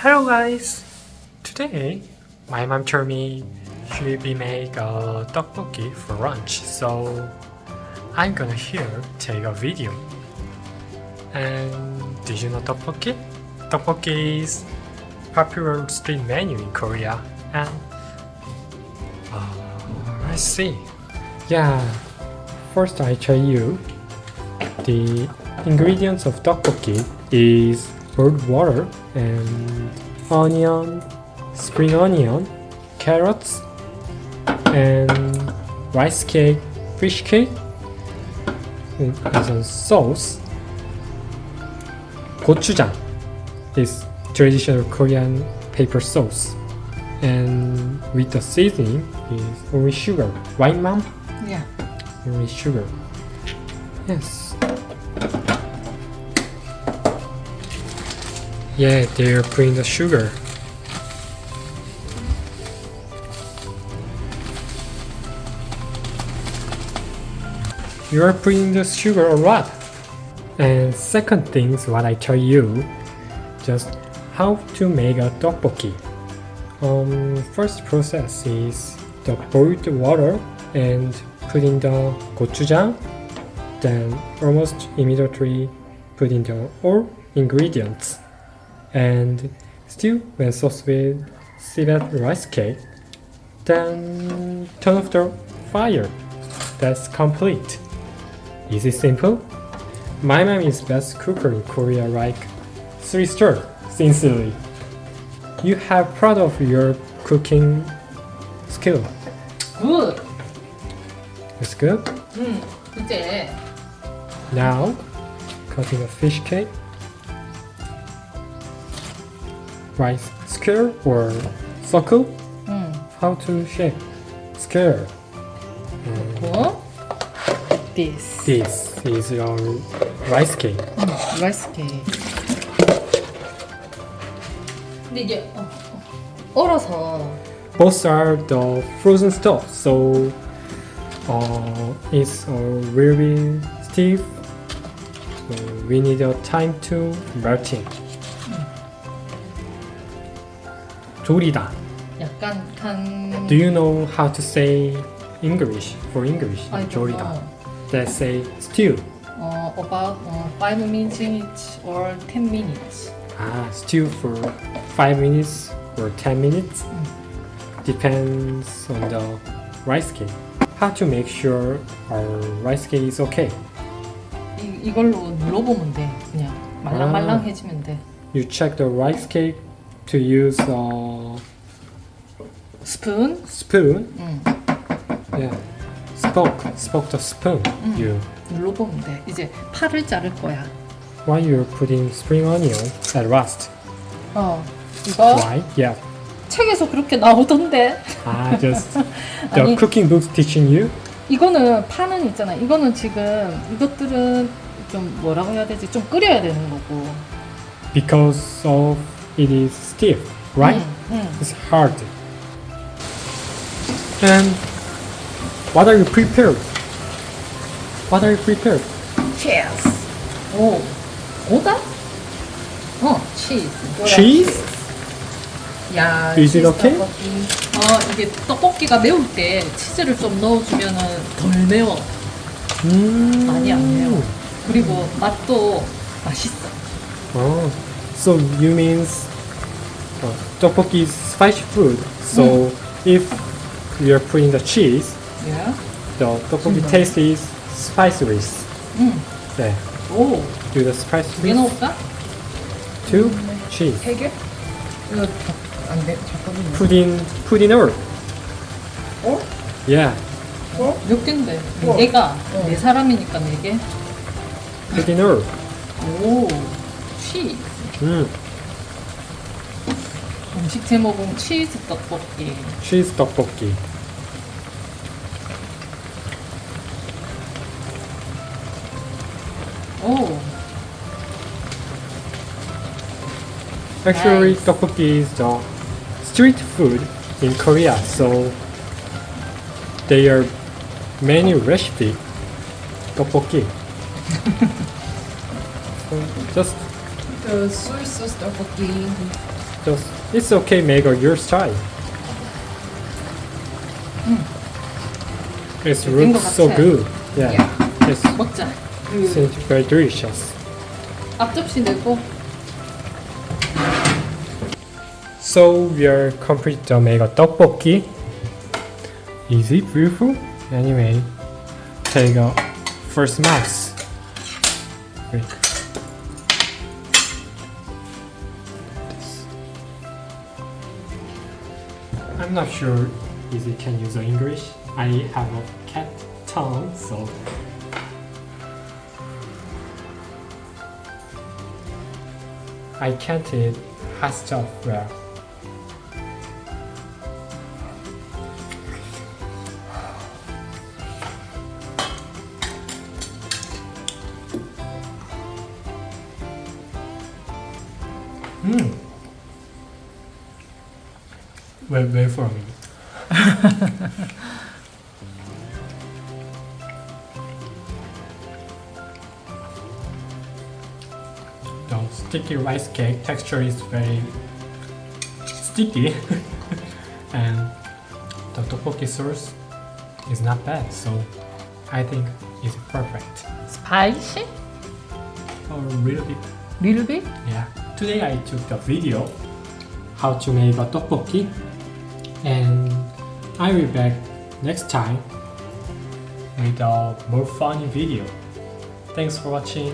Hello guys! Today, my mom told me she will be make a tteokbokki for lunch, so I'm gonna here take a video. And did you know tteokbokki? Tteokbokki is popular street menu in Korea, and let's see. Yeah, first I tell you the ingredients of tteokbokki is boiled water and onion, spring onion, carrots, and rice cake, fish cake, as a sauce. Gochujang is traditional Korean paper sauce, and with the seasoning is only sugar. Right, mom? Yeah. Only sugar. Yes. Yeah, they're putting the sugar. You are putting the sugar a lot. And second thing is what I tell you, just how to make a tteokbokki. First process is the boiled water and put in the gochujang. Then almost immediately put in the all ingredients. And still when sauce with seeded rice cake, then turn off the fire. That's complete. Is it simple? My mom is best cooker in Korea, like 3-star, sincerely. You have proud of your cooking skill. Good. It's good. 이제 Now, cutting a fish cake. Rice square or circle? How to shape? Square. 고 this. This is your rice cake. 라이스 케이크. 근데 이게 얼어서 Both are the frozen stuff, so it's really stiff. So we need a time to melting. 조리다. 약간 한 Do you know how to say English for English? I don't 조리다. know. Let's say stew. about 5 minutes or 10 minutes. Stew for 5 minutes or 10 minutes. Depends on the rice cake. How to make sure our rice cake is okay? 이걸로 눌러보면 돼. 그냥 말랑말랑해지면 돼. You check the rice cake to use a 스푼. spoon. Yeah, spoke the spoon. You. 눌러보면 돼. 이제 파를 자를 거야. Why you're putting spring onion at last? 이거 Why? Yeah. 책에서 그렇게 나오던데. Just the 아니, cooking books teaching you. 이거는 파는 있잖아. 이거는 지금 이것들은 좀 뭐라고 해야 되지? 좀 끓여야 되는 거고. Because of it is stiff, right? It's hard. And what are you prepared? What are you prepared? 치즈. 오, 오다? 치즈. Cheese? 야, Is it 치즈 okay? 떡볶이. 이게 떡볶이가 매울 때 치즈를 좀 넣어주면은 덜 매워. 많이 안 매워. 그리고 맛도 맛있어. Oh, so you means tteokbokki is spicy food. So if we are putting the cheese, Yeah. the tteokbokki taste is spicy. 네, 오, do the spicy 왜 넣을까? to cheese. 세 개? 이거 안 돼. 잠깐만요. Put in all. 어? Yeah, 몇 개인데? 얘가 네 사람이니까 네 개. put in all. 오, 치즈. 음식 제목은 치즈 떡볶이. Cheese tteokbokki. 오, Actually, Nice. tteokbokki is the street food in Korea, so there are many recipes tteokbokki. So just 그 소스 떡볶이 Just it's okay, make your style. It 된 것 looks so 같아. good. Yeah, Yeah. it's 먹자. seems very delicious. 앞접시 내고. So we are complete to make a tteokbokki. Easy, beautiful. Anyway, take a first mouse. Wait. I'm not sure Easy can use English. I have a cat tongue, so I can't eat hot stuff well. Wait for me. The sticky rice cake texture is very sticky and the tteokbokki sauce is not bad, so I think it's perfect. Spicy? A little bit. Little bit? Yeah. Today I took the video how to make a tteokbokki, and I will be back next time with a more funny video. Thanks for watching.